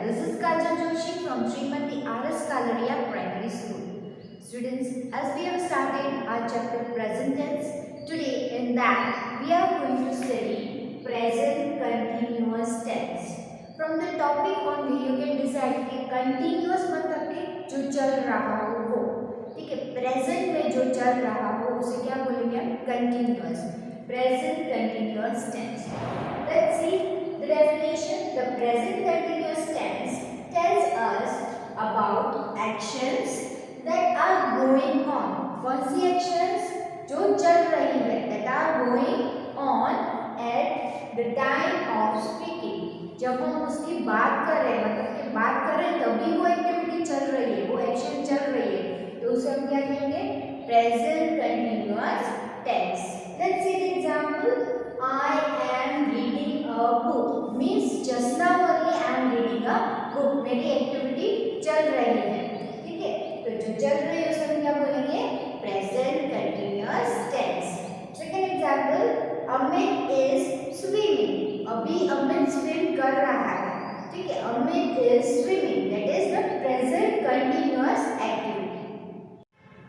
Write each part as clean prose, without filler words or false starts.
This is Kajal Joshi from Srimati R.S. Kalaria Primary School. Students, as we have started our chapter present tense, today in that we are going to study present continuous tense. From the topic only you can decide कि continuous मतलब कि जो चल रहा हो वो, ठीक है. प्रेजेंट में जो चल रहा हो उसे क्या बोलेंगे हम? Continuous. Present continuous tense. Let's see the definition. The present continuous tense tells us about actions that are going on. कौन सी actions? जो चल रही है, that are going on at the time of speaking. जब हम उसकी बात कर रहे हैं, मतलब कि बात कर रहे हैं तभी वो एक्टिविटी चल रही है, वो एक्शन चल रही है, तो उसे हम क्या कहेंगे? Present continuous tense. Let's see the example. I am reading a book means just now only I am reading a book. मेरी एक्टिविटी चल रही है, ठीक है. तो जो चल रही है उसे हम क्या बोलेंगे? Present continuous tense. Second example. Amit is swimming. अभी अमित स्विम कर रहा है, ठीक है. Amit is swimming, that is the present continuous activity.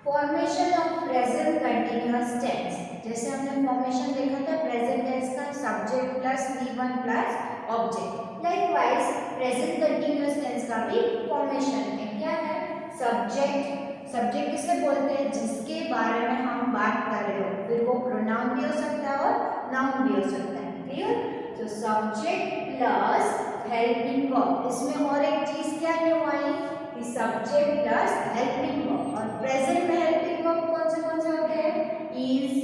Formation of present continuous tense. जैसे हमने फॉर्मेशन देखा था प्रेजेंट टेंस का, subject plus V1 plus object. Likewise present continuous tense का भी फॉर्मेशन है. क्या है? सब्जेक्ट. सब्जेक्ट किसे बोलते हैं? जिसके बारे में हम बात कर रहे हो. फिर वो प्रोनाउन भी हो सकता है और नाउन भी हो सकता है. क्लियर? तो सब्जेक्ट प्लस हेल्पिंग वर्ब. इसमें और एक चीज क्या न्यू आई कि सब्जेक्ट प्लस हेल्पिंग वर्ब. और प्रेजेंट में हेल्पिंग वर्ब कौन से होते हैं? Is,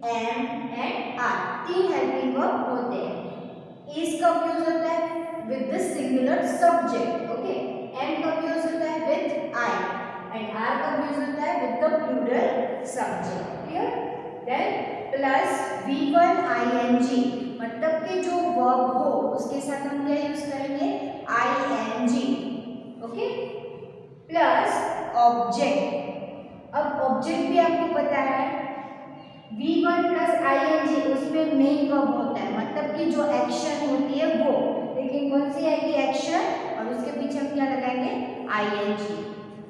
am and are. तीन हेल्पिंग वर्ब होते हैं. इज कब यूज होता है? With the singular subject. Okay. Am कब यूज होता है? With I. एंड आर कब यूज होता है? With the plural subject. Clear? Then plus V1 ing, मतलब कि जो वर्ब हो उसके साथ हम क्या यूज करेंगे? ing. ओके. Plus object. अब ऑब्जेक्ट भी आपको पता है V1 प्लस ing, उसमें मेन वर्ब होता है, मतलब कि जो एक्शन होती है वो. लेकिन कौन सी आएगी एक्शन? और उसके पीछे हम क्या लगाएंगे? ing.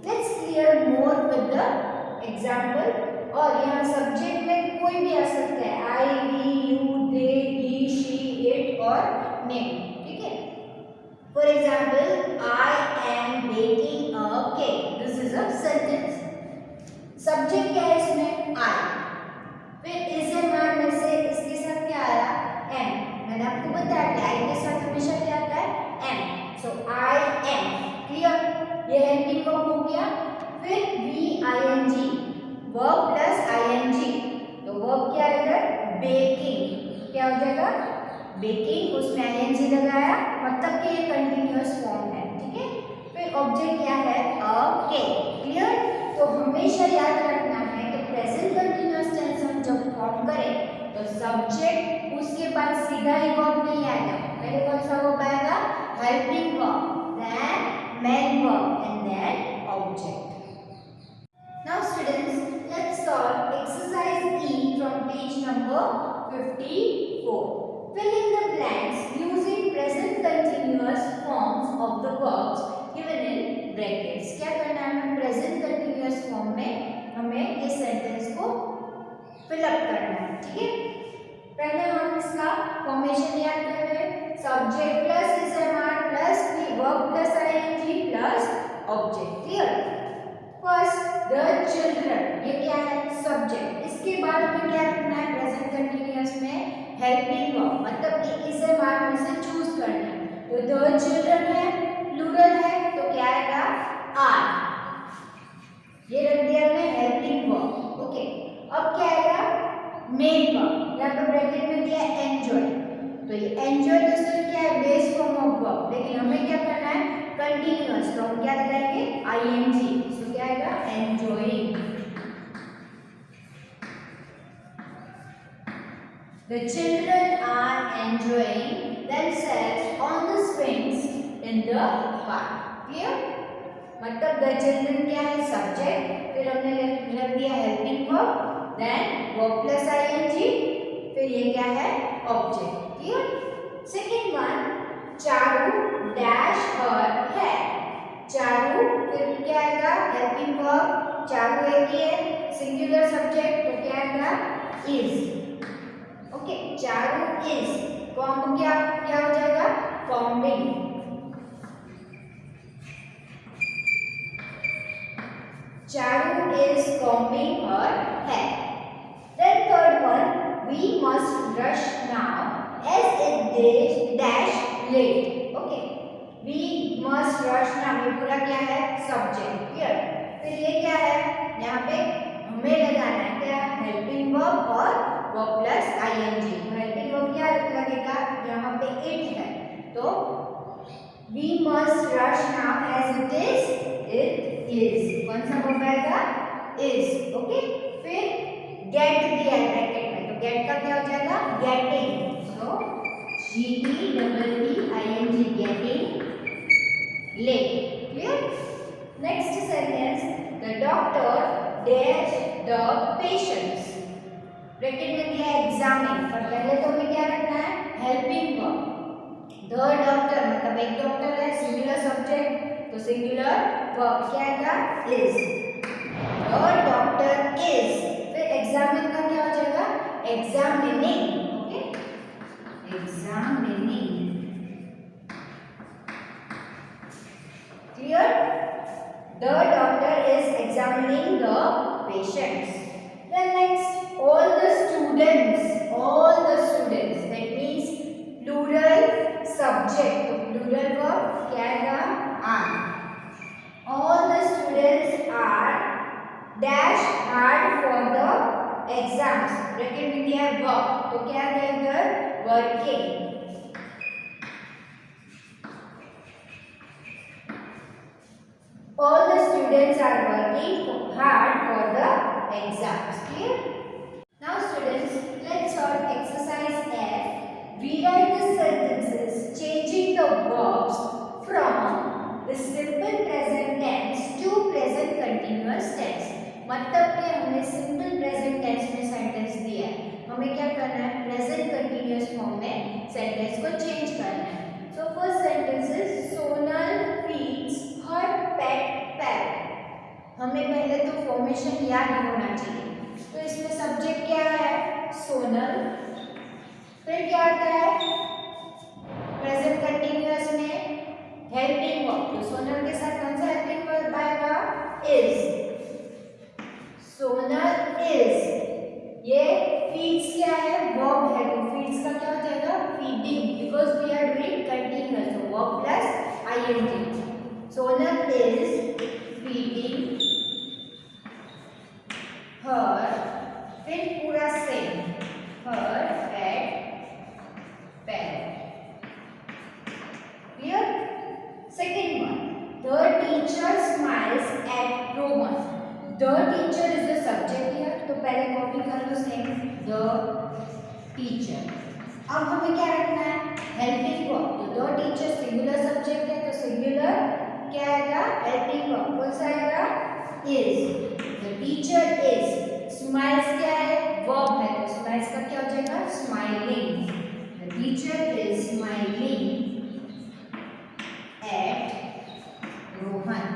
Let's clear more with the example. और यहाँ सब्जेक्ट में कोई भी आ सकता है. I, we, you, they, he, she, it और name. ठीक है. For example, I am baking a cake. This is a sentence. Subject क्या है इसमें? I. फिर इज एम आर में से इसके साथ क्या आया? एम. मैंने आपको बताया कि आई के साथ हमेशा क्या आता है? Am. So I am. Clear? ये हेल्पिंग वर्ब हो गया. फिर V-I-N-G, वर्ब प्लस ing, तो वर्ब क्या आएगा? बेकिंग. क्या हो जाएगा? बेकिंग. उसमें ing लगाया, मतलब कि ये कंटिन्यूअस फॉर्म है. ठीक है. फिर ऑब्जेक्ट क्या है? अ केक. क्लियर? तो हमेशा याद रखना है कि प्रेजेंट कंटिन्यूअस टेंस हम जब फॉर्म करें तो सब्जेक्ट उसके बाद सीधा ही वर्ब नहीं आएगा. पहले कौन सा वर्ब आएगा? Helping verb, then main verb and then object. Now students, let's solve exercise E from page number 54. Fill in the blanks using present continuous forms of the verbs given in brackets. क्या करना है हमें? Present continuous form में हमें इस sentence को fill up करना है. ठीक है. पहले हम इसका फॉर्मेशन याद कर रहे हैं. Subject plus is am are plus verb plus ing plus object. Clear? First the children, ये क्या है? सब्जेक्ट. इसके बाद हमें क्या रखना है प्रेजेंट कंटिन्यूअस में? हेल्पिंग वर्ब, मतलब कि इज एम आर में से चूज करना है. तो द चिल्ड्रन है, प्लूरल है, तो क्या आएगा? आर. ये रख दिया हमने हेल्पिंग वर्ब. ओके. अब क्या आएगा? Main verb. यहाँ पर ब्रैकेट में दिया एंजॉय, तो ये एंजॉय तो सिर्फ क्या है? Base form of verb. लेकिन हमें क्या करना है? कंटिन्यूअस. तो हम क्या लगाएंगे? ing. सो क्या आएगा? Enjoying. The children are enjoying themselves on the swings in the park. Clear? मतलब द चिल्ड्रन क्या है? सब्जेक्ट. फिर हमने रख दिया helping verb, then verb plus ing, फिर ये क्या है? Object. Clear? Second one, Charu dash her singular subject तो क्या आएगा is. Okay, Charu is comb क्या हो जाएगा combing. Charu is combing her hair. Then third one, we must rush now as it is dash late. Okay, we must rush now ये पूरा क्या है subject, clear। फिर ये क्या है यहाँ पे हमें लगाना है क्या helping verb और verb plus ing। तो helping verb क्या लगेगा यहाँ पे it है तो we must rush now as it is कौन सा verb आएगा is। ओके, फिर get दिया है ब्रैकेट में तो get का क्या हो जाएगा getting। तो GETTING getting late, clear। next sentence, the doctor dash the patients। Bracket में दिया है examine पर पहले तो हमें क्या रखना है helping verb। the doctor मतलब एक डॉक्टर है सिंगुलर सब्जेक्ट तो सिंगुलर वर्ब क्या आएगा is। the doctor is फिर एग्जामिन का क्या हो जाएगा examining. Okay, examining, clear. the doctor is examining the patients। then next, all the students that means plural subject तो plural verb क्या आएगा are। all the students are dash hard for the exams bracket में दिया है work तो क्या है इधर working. all the students are working hard for the exams, clear। now students, let's solve exercise F। rewrite the sentences changing the verbs from the simple present tense to present continuous tense। मतलब कि हमने simple present tense में sentence दिया है हमें क्या करना है प्रेजेंट कंटीन्यूअस फॉर्म में सेंटेंस को चेंज करना है। So first sentence is Sonal feeds her pet parrot. हमें पहले तो फॉर्मेशन याद होना चाहिए तो इसमें सब्जेक्ट क्या है सोनल, फिर क्या आता है प्रेजेंट कंटीन्यूअस में हेल्पिंग वर्ब तो सोनल के साथ कौन सा हेल्पिंग वर्ब आएगा इज। सोनल इज ये फीड्स क्या है वर्ब है तो फीड्स का क्या हो जाएगा feeding because we are doing continuous तो verb plus ING. Sonal is feeding her फिर पूरा same her pet parrot, clear. Second one, the teacher smiles at Rohan. The teacher is the subject here तो पहले कॉपी कर लो सेम the teacher। अब हमें क्या रखना है हेल्पिंग वर्ब तो the teacher सिंगुलर सब्जेक्ट है तो सिंगुलर क्या आएगा हेल्पिंग वर्ब कौन सा आएगा is। the teacher is smiles क्या है वर्ब है तो स्माइल्स का क्या हो जाएगा smiling. the teacher is smiling at Rohan,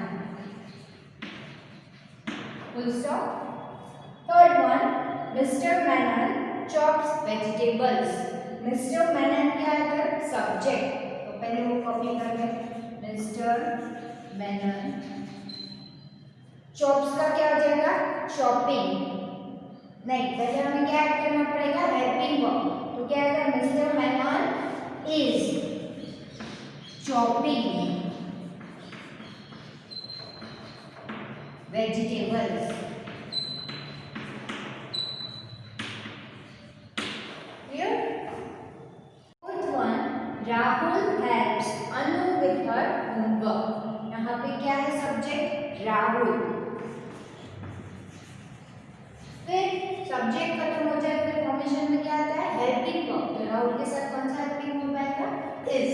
full stop। third one, Mr. Menon chops vegetables। Mr. Menon क्या है सब्जेक्ट तो पहले वो कॉपी कर ले Mr. Menon chops का क्या हो जाएगा चॉपिंग नहीं पहले हमें क्या ऐड करना पड़ेगा हेल्पिंग वर्ब तो क्या आएगा Mr. Menon is chopping vegetables, clear। fourth one, Rahul helps Anu with her homework। यहाँ पे क्या है सब्जेक्ट राहुल फिर सब्जेक्ट खत्म हो जाए फिर फॉर्मेशन में क्या आता है हेल्पिंग वर्ब तो राहुल के साथ कौन सा हेल्पिंग वर्ब आएगा इज।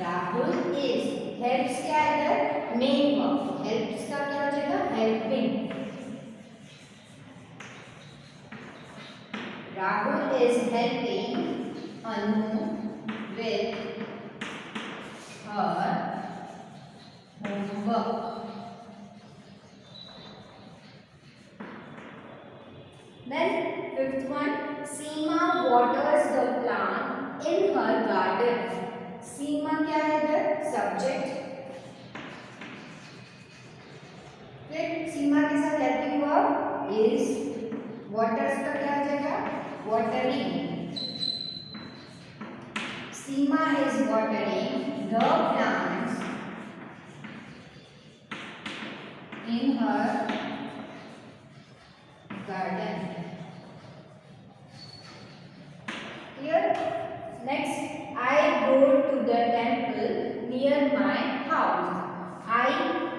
राहुल इज हेल्प्स क्या आएगा मेन वर्ब हेल्प्स का क्या हो जाएगा helping. Rahul is helping Anu with her homework। Subject, फिर सीमा के साथ हेल्पिंग वर्ब इज, वाटर्स का क्या हो जाएगा, watering, Seema is watering the plants in her garden. Here, next, I go to the temple near my house. I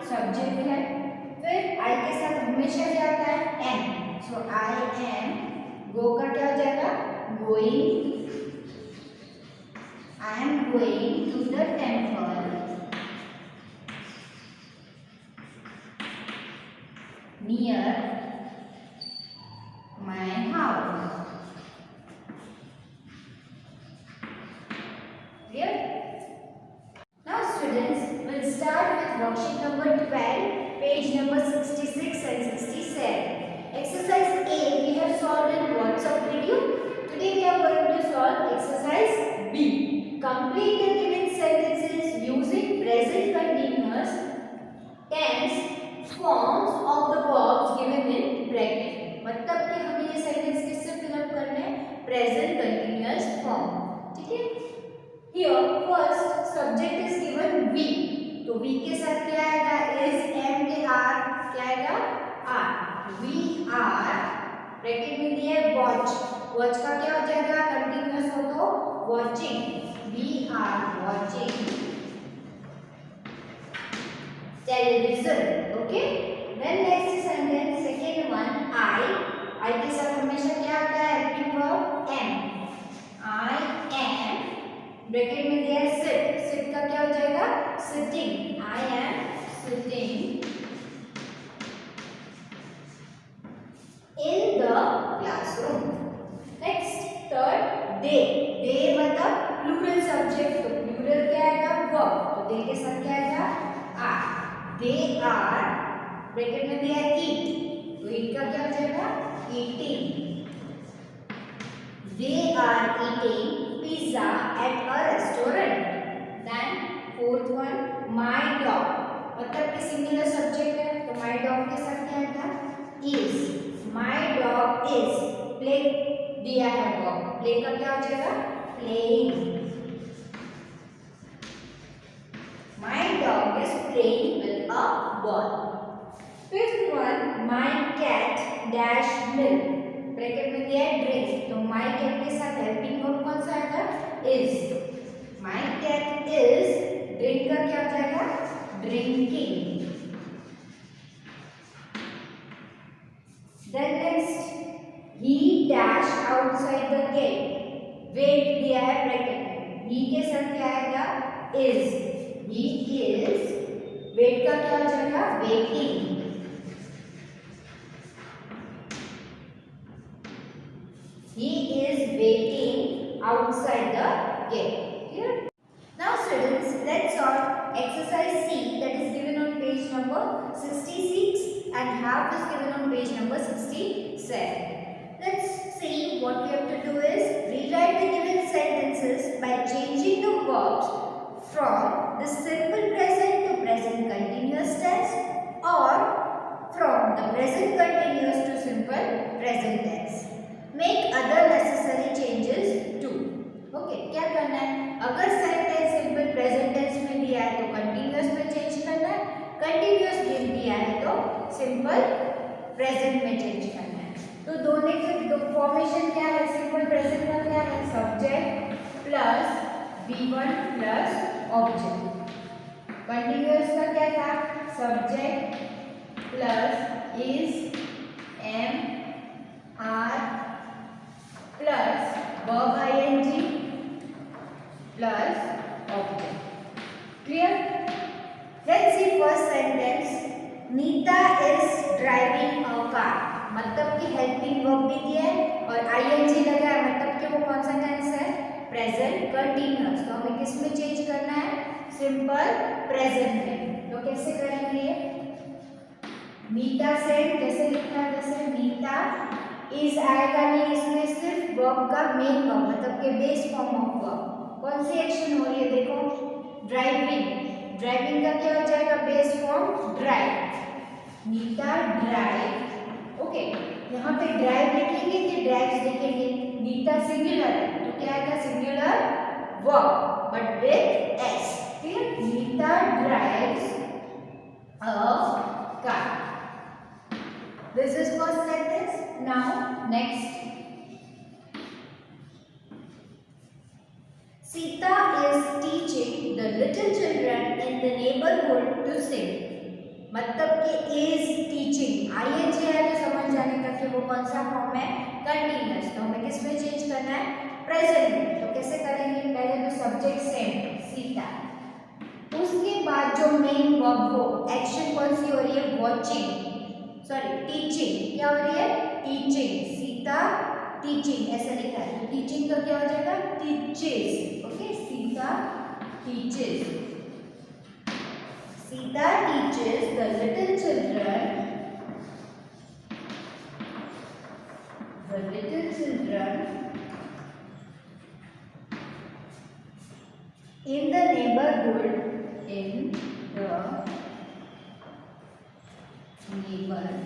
subject है, फिर I के साथ हमेशा क्या आता है am. So I am, go का क्या हो जाएगा, going. I am going to the temple near my house. Clear? Now students, we'll start with worksheet number 12, page number 66 and 67. Exercise A we have solved in WhatsApp video. Today we are going to solve exercise B. Complete the given sentences using present continuous tense forms of the verbs given in bracket. मतलब कि हमें ये sentence किससे fill up करने हैं, present continuous form. ठीक है. Here first subject is given we, तो we के साथ क्या आएगा, is, am के are क्या आएगा, are. We are ब्रैकेट में दिया है watch, watch का क्या हो जाएगा, कंटिन्यूअस हो तो watching. We are watching television. Okay. Then next sentence, second one, I के साथ हमेशा क्या आता है, helping verb am. I am bracket में दिया है sit, sit का क्या हो जाएगा, sitting. I am sitting in the classroom. Next, third, they मतलब प्लूरल सब्जेक्ट, तो प्लूरल क्या आएगा, verb, तो they के साथ क्या आएगा, are. They are ब्रैकेट में दिया है eat, तो eat का क्या हो जाएगा, eating. They are eating pizza at a restaurant. Then fourth one, my dog, मतलब कि सिंगुलर सब्जेक्ट है, तो my dog के साथ क्या आएगा, is. My dog is play दिया है verb, play का क्या हो जाएगा, playing. My dog is playing with a ball. Fifth one, my cat dash milk, bracket में दिया है drink, तो my cat के साथ हेल्पिंग वर्ब कौन सा आएगा, is. My cat is drink का क्या हो जाएगा, drinking. Then next, he dash outside the gate, wait दिया है ब्रैकेट में, he के साथ क्या आएगा, is. He is wait का क्या हो जाएगा, waiting. He is waiting outside the gate. Clear? Now students, let's solve exercise C that is given on page number 66 and half is given on page number 67. Let's see what we have to do is rewrite the given sentences by changing the verbs from the simple present to present continuous tense or from the present continuous to simple present tense. Make other necessary changes too. Okay, क्या करना है, अगर sentence simple present tense में दिया है तो continuous में change करना है, कंटिन्यूअस दिया है तो सिंपल प्रेजेंट में चेंज करना है. तो दोनों के फॉर्मेशन क्या है, सिंपल प्रेजेंट का क्या है, subject plus V1 plus object. Continuous का क्या था, subject plus is, am, are plus verb I N G plus object. Clear? Let's see first sentence, Nita is driving a car, मतलब कि हेल्पिंग वर्ब भी दिया है और आईएनजी लगा है, मतलब कि वो कौन सा टेंस है, प्रेजेंट कंटिन्यूअस. तो हमें किस में चेंज करना है, सिंपल प्रेजेंट में. तो कैसे करेंगे, नीता से कैसे लिखना है, जैसे नीता इज आएगा नहीं, इसमें सिर्फ वर्ब का मेन वर्ब मतलब के बेस फॉर्म ऑफ वर्ब. कौन सी एक्शन हो रही है, देखो ड्राइविंग, ड्राइविंग का क्या हो जाएगा base form drive, Nita drive. Okay, यहाँ पे ड्राइव लिखेंगे कि ड्राइव्स लिखेंगे, नीता सिंगुलर है तो क्या आएगा singular verb but with S. Clear, Nita drives a car. This is first sentence. Now next, Sita is teaching the little children in the neighborhood to sing. मतलब कि is teaching ing है तो समझ जाने का कि वो कौन सा फॉर्म है कंटिन्यूअस, तो हमें किस में चेंज करना है प्रेजेंट में। तो कैसे करेंगे, पहले तो सब्जेक्ट सेम सीता, उसके बाद जो मेन वर्ब हो एक्शन कौन सी हो रही है वॉचिंग, सॉरी टीचिंग, क्या हो रही है टीचिंग, सीता टीचिंग ऐसा लिखा है तो टीचिंग का क्या हो जाएगा teaches. Okay, Sita teaches, Sita teaches the little children, the little children in the neighborhood, in the neighborhood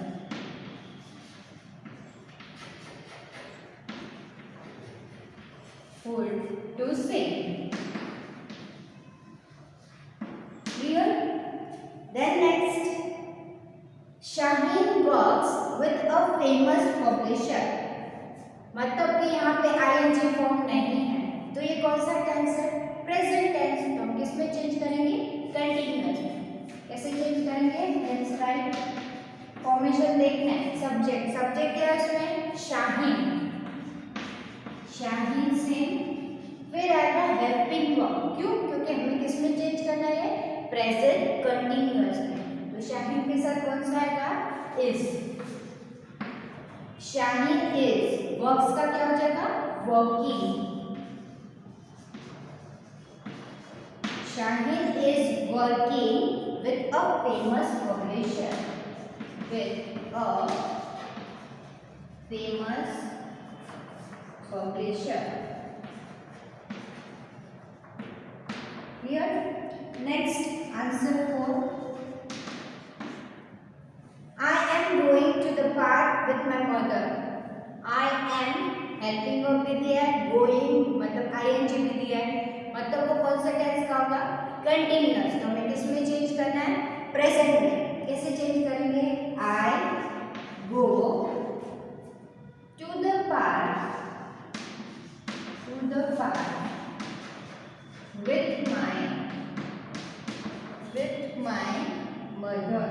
to sing. Clear? Then next, Shaheen works with a famous publisher. मतलब कि यहाँ पे ing फॉर्म नहीं है तो ये कौन सा टेंस है प्रेजेंट टेंस, तो हम किस में चेंज करेंगे कंटिन्यूअस में। कैसे चेंज करेंगे, लेट्स राइट, फॉर्मेशन देखना है, सब्जेक्ट, सब्जेक्ट क्या है इसमें शाहीन, शाहीन से फिर आएगा हेल्पिंग वर्ब, क्यों, क्योंकि हमें किस में चेंज करना है प्रेजेंट कंटिन्यूअस में, तो शाहीन के साथ कौन सा आएगा इज, शाहीन इज, वर्क्स का क्या हो जाएगा working, Shaheen is working with a famous publisher, with a famous publisher. Clear? Next, answer 4. I am going to the park with my mother. I am helping verb भी दिया है, going मतलब ing भी दिया है, मतलब वो कौन सा टेंस का होगा कंटिन्यूअस, तो हमें किस में चेंज करना है प्रेजेंट में। कैसे चेंज करेंगे, I go to the park, to the park with my mother.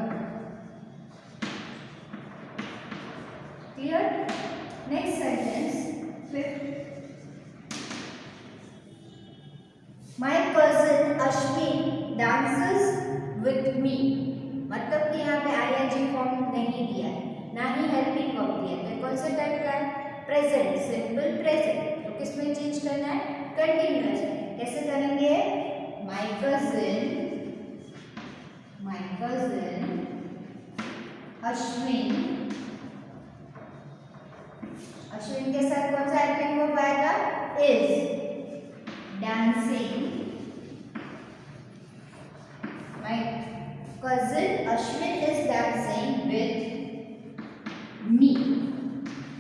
Clear? Next sentence, fifth, My cousin Ashwin dances with me, मतलब कि यहाँ पे ing फॉर्म नहीं दिया है, ना ही हेल्पिंग वर्ब दिया है, तो कौन सा टाइप का है प्रेजेंट, सिंपल प्रेजेंट, तो किस में चेंज करना है कंटिन्यूअस में। कैसे करेंगे, my cousin Ashwin, अश्विन के साथ कौन सा हेल्पिंग वर्ब आएगा is, dancing, my cousin Ashwin is dancing with me.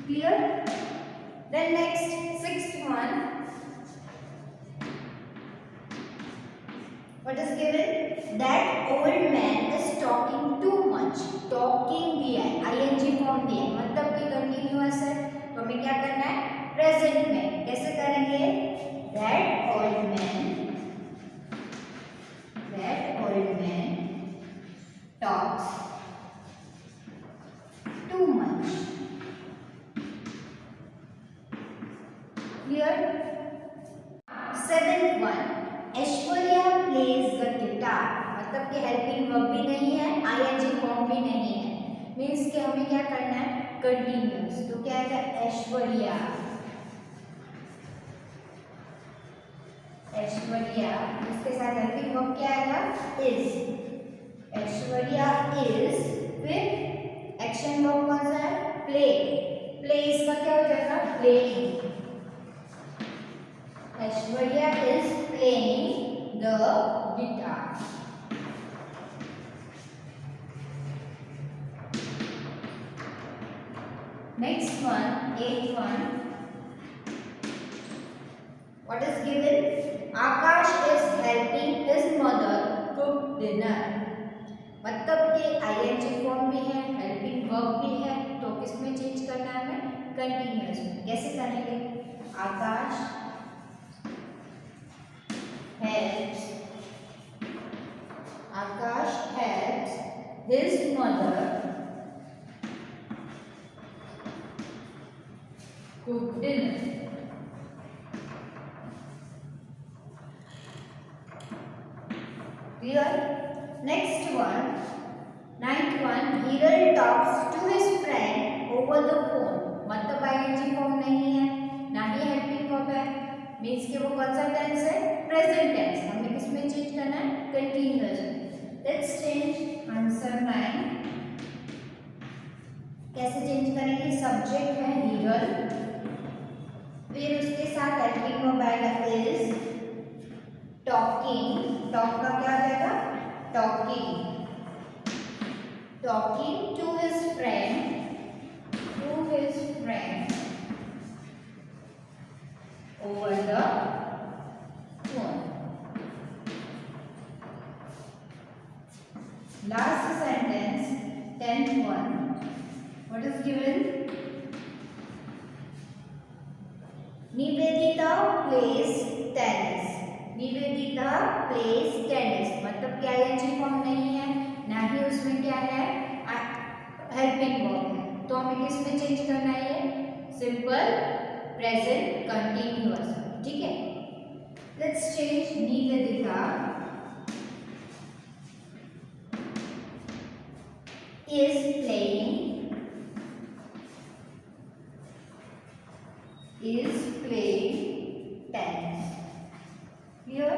Clear? Then next, sixth one, what is given, that old man is talking too much, talking दिया है ing फॉर्म दिया है, मतलब कि कंटिन्यूअस है, तो हमें क्या करना है प्रेजेंट में। कैसे करेंगे, that old man talks too much. Clear? Seventh one, Aishwarya plays the guitar, मतलब कि हेल्पिंग वर्ब भी नहीं है ing फॉर्म भी नहीं है, मीन्स कि हमें क्या करना है कंटिन्यूअस, तो क्या आएगा ऐश्वर्या, ऐश्वर्या, इसके साथ हेल्पिंग वर्ब क्या आएगा इज, ऐश्वर्या इज, फिर एक्शन वर्ब कौन सा है प्ले, प्ले इसका क्या हो जाएगा playing, Aishwarya is playing the guitar. Next one, eighth one. What is given? Akash is helping his mother cook dinner. मतलब कि ing फॉर्म भी है, हेल्पिंग वर्ब भी है, तो किसमें चेंज करना है हमें? कंटिन्यूअस में. कैसे करेंगे? आकाश helps his mother cook dinner. Clear? Next one, ninth one. Hiral talks to his friend over the phone. मतलब ing फॉर्म नहीं है, ना ही हेल्पिंग वर्ब है, मीन्स कि वो कौन सा टेंस है? Present tense. हमें किसमें चेंज करना है? कंटिन्यूअस में. Let's change answer 9. कैसे चेंज करेंगे? सब्जेक्ट है हिरल, फिर उसके साथ हेल्पिंग वर्ब आएगा इज. टॉकिंग, टॉक का क्या आ जाएगा? Talking to his friend over the phone. Last sentence, 10th one. What is given? Nivedita plays tennis. Nivedita plays tennis. मतलब क्या ing फॉर्म नहीं है, ना ही उसमें क्या है? हेल्पिंग वर्ब है. तो हमें किस में चेंज करना है? ये सिंपल प्रेजेंट कंटिन्यूअस. ठीक है. Let's change. Nivedita is playing tennis. Clear?